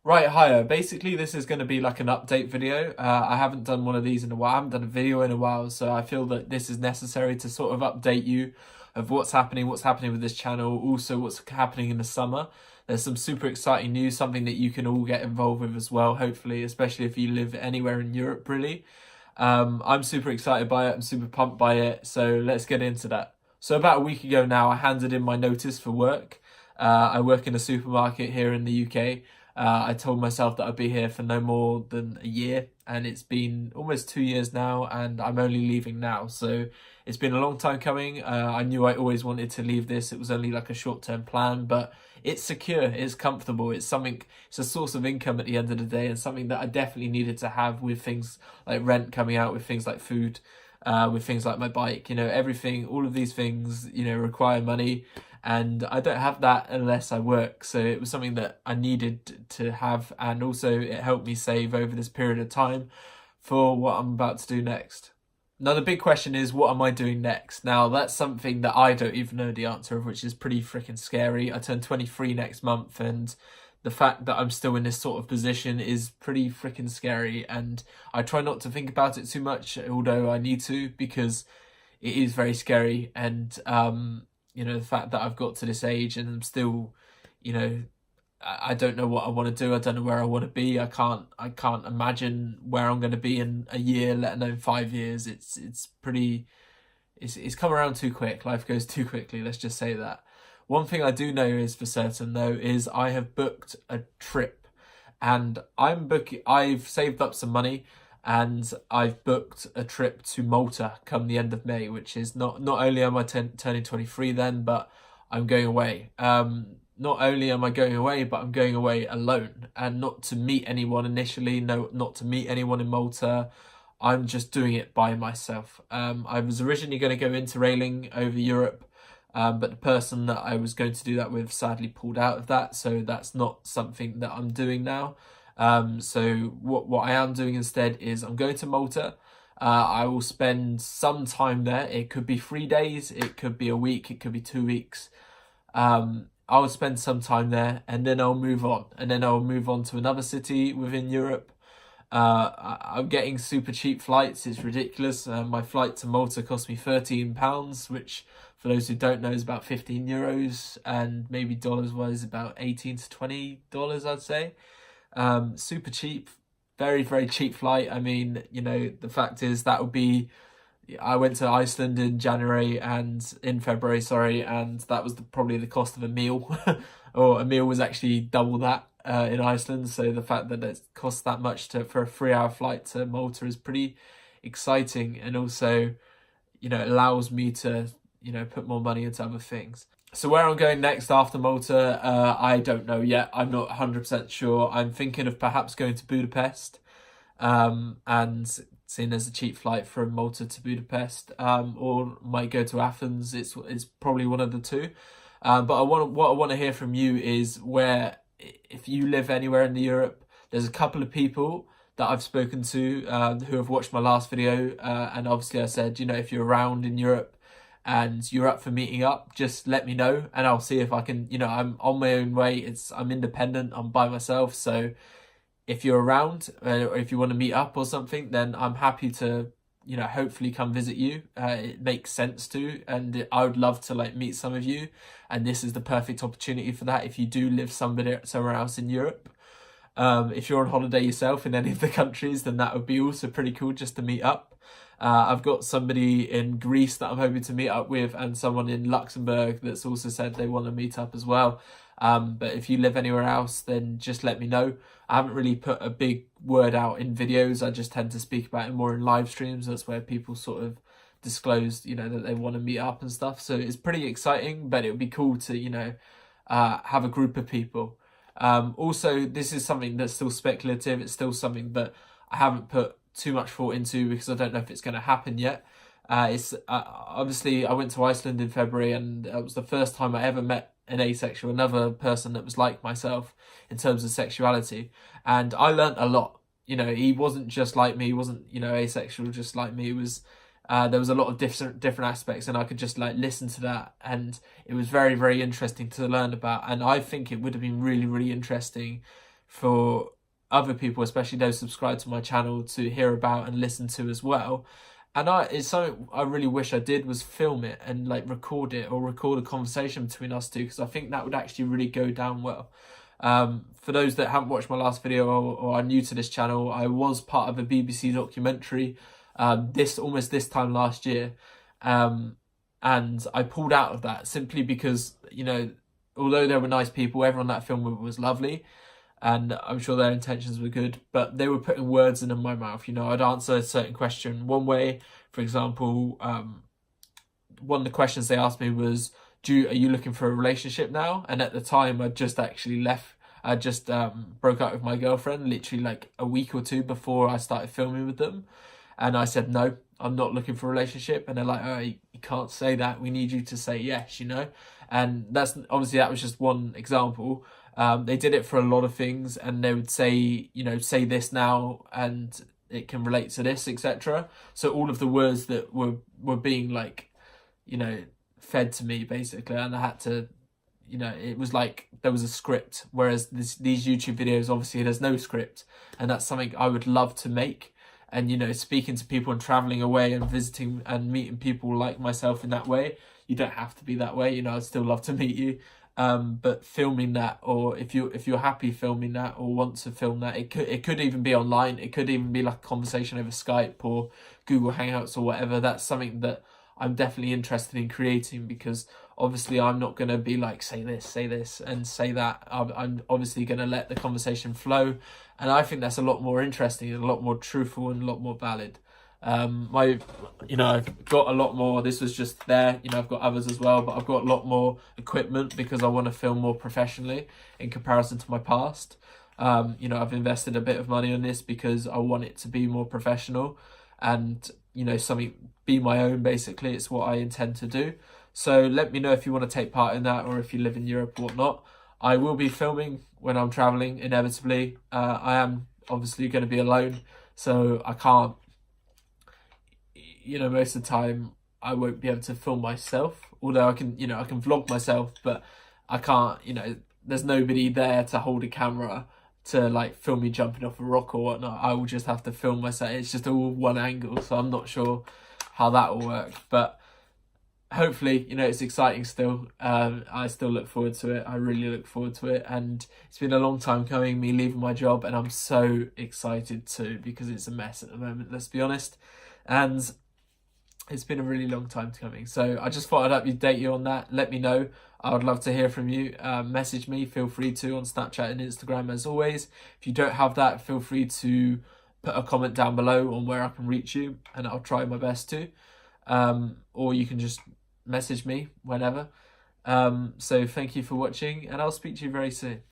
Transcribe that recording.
Right, hiya. Basically, this is going to be like an update video. I haven't done one of these in a while. I haven't done a video in a while, so I feel that this is necessary to sort of update you of what's happening with this channel, also what's happening in the summer. There's some super exciting news, something that you can all get involved with as well, hopefully, especially if you live anywhere in Europe, really. I'm super excited by it. I'm super pumped by it. So let's get into that. So about a week ago now, I handed in my notice for work. I work in a supermarket here in the UK. I told myself that I'd be here for no more than a year, and it's been almost 2 years now, and I'm only leaving now. So it's been a long time coming. I knew I always wanted to leave this. It was only like a short-term plan, but it's secure, it's comfortable, it's a source of income at the end of the day, and something that I definitely needed to have with things like rent coming out, with things like food, with things like my bike, everything, all of these things, require money. And I don't have that unless I work. So it was something that I needed to have. And also it helped me save over this period of time for what I'm about to do next. Now, the big question is, what am I doing next? Now, that's something that I don't even know the answer of, which is pretty freaking scary. I turn 23 next month, and the fact that I'm still in this sort of position is pretty freaking scary. And I try not to think about it too much, although I need to, because it is very scary. And, the fact that I've got to this age and I'm still, I don't know what I want to do. I don't know where I want to be. I can't imagine where I'm going to be in a year, let alone 5 years. It's come around too quick. Life goes too quickly. Let's just say that. One thing I do know is for certain though, is I have booked a trip, and I've saved up some money, and I've booked a trip to Malta come the end of May, which is not only am I turning 23 then, but I'm going away. Not only am I going away, but I'm going away alone, and not to meet anyone initially, no, not to meet anyone in Malta. I'm just doing it by myself. I was originally going to go interrailing over Europe, but the person that I was going to do that with sadly pulled out of that, so that's not something that I'm doing now. So what I am doing instead is I'm going to Malta. I will spend some time there. It could be 3 days, it could be a week, it could be 2 weeks. I'll spend some time there, and then I'll move on. And then I'll move on to another city within Europe. I'm getting super cheap flights. It's ridiculous. My flight to Malta cost me £13, which for those who don't know is about 15 euros, and maybe dollars wise about 18 to $20, I'd say. Super cheap, very, very cheap flight. I mean, the fact is that would be, I went to Iceland in February, sorry, and that was probably the cost of a meal, or a meal was actually double that in Iceland. So the fact that it costs that much for a 3-hour flight to Malta is pretty exciting, and also, it allows me to, put more money into other things. So where I'm going next after Malta, I don't know yet. I'm not 100% sure. I'm thinking of perhaps going to Budapest, and seeing as a cheap flight from Malta to Budapest, or might go to Athens. It's probably one of the two. But what I want to hear from you is if you live anywhere in Europe, there's a couple of people that I've spoken to who have watched my last video, and obviously I said, if you're around in Europe and you're up for meeting up, just let me know, and I'll see if I can, I'm on my own way. I'm independent, I'm by myself. So if you're around, or if you want to meet up or something, then I'm happy to, hopefully come visit you. It makes sense to, and I would love to meet some of you. And this is the perfect opportunity for that if you do live somewhere else in Europe. If you're on holiday yourself in any of the countries, then that would be also pretty cool just to meet up. I've got somebody in Greece that I'm hoping to meet up with, and someone in Luxembourg that's also said they want to meet up as well. But if you live anywhere else, then just let me know. I haven't really put a big word out in videos. I just tend to speak about it more in live streams. That's where people sort of disclose, that they want to meet up and stuff. So it's pretty exciting, but it would be cool to, have a group of people. Also, this is something that's still speculative. It's still something that I haven't put too much thought into because I don't know if it's going to happen yet. Obviously I went to Iceland in February, and it was the first time I ever met another person that was like myself in terms of sexuality, and I learnt a lot. He wasn't just like me. He wasn't, asexual just like me. It was there was a lot of different aspects, and I could just listen to that, and it was very, very interesting to learn about. And I think it would have been really, really interesting for other people, especially those subscribed to my channel, to hear about and listen to as well. And it's something I really wish I did, was film it and like record it, or record a conversation between us two, because I think that would actually really go down well. For those that haven't watched my last video or are new to this channel, I was part of a BBC documentary almost this time last year, and I pulled out of that simply because, you know, although there were nice people, everyone that film was lovely, and I'm sure their intentions were good, but they were putting words in my mouth. You know, I'd answer a certain question one way. For example, one of the questions they asked me was, are you looking for a relationship now? And at the time, I'd just actually left. I just broke up with my girlfriend literally like a week or two before I started filming with them. And I said, no, I'm not looking for a relationship. And they're like, oh, you can't say that. We need you to say yes, you know? And that's obviously, that was just one example. They did it for a lot of things, and they would say, you know, say this now and it can relate to this, etc. So all of the words that were being like, you know, fed to me basically, and I had to, you know, it was like there was a script, whereas these YouTube videos, obviously there's no script, and that's something I would love to make. And, you know, speaking to people and traveling away and visiting and meeting people like myself in that way, you don't have to be that way, you know, I'd still love to meet you. But filming that, or if you're happy filming that or want to film that, it could even be online. It could even be like a conversation over Skype or Google Hangouts or whatever. That's something that I'm definitely interested in creating, because obviously I'm not going to be like, say this and say that. I'm obviously going to let the conversation flow, and I think that's a lot more interesting and a lot more truthful and a lot more valid. You know, I've got a lot more. This was just there, you know, I've got others as well, but I've got a lot more equipment because I want to film more professionally in comparison to my past. You know, I've invested a bit of money on this because I want it to be more professional and, you know, something be my own, basically. It's what I intend to do. So let me know if you want to take part in that, or if you live in Europe or whatnot. I will be filming when I'm traveling, inevitably. I am obviously going to be alone, so I can't, you know, most of the time I won't be able to film myself, although I can, you know, I can vlog myself, but I can't, you know, there's nobody there to hold a camera to like film me jumping off a rock or whatnot. I will just have to film myself. It's just all one angle, so I'm not sure how that will work, but hopefully, you know, it's exciting still. I still look forward to it. I really look forward to it, and it's been a long time coming, me leaving my job, and I'm so excited too, because it's a mess at the moment, let's be honest, and it's been a really long time coming. So I just thought I'd update you on that. Let me know. I would love to hear from you. Message me, feel free to, on Snapchat and Instagram as always. If you don't have that, feel free to put a comment down below on where I can reach you, and I'll try my best to. Or you can just message me whenever. So thank you for watching, and I'll speak to you very soon.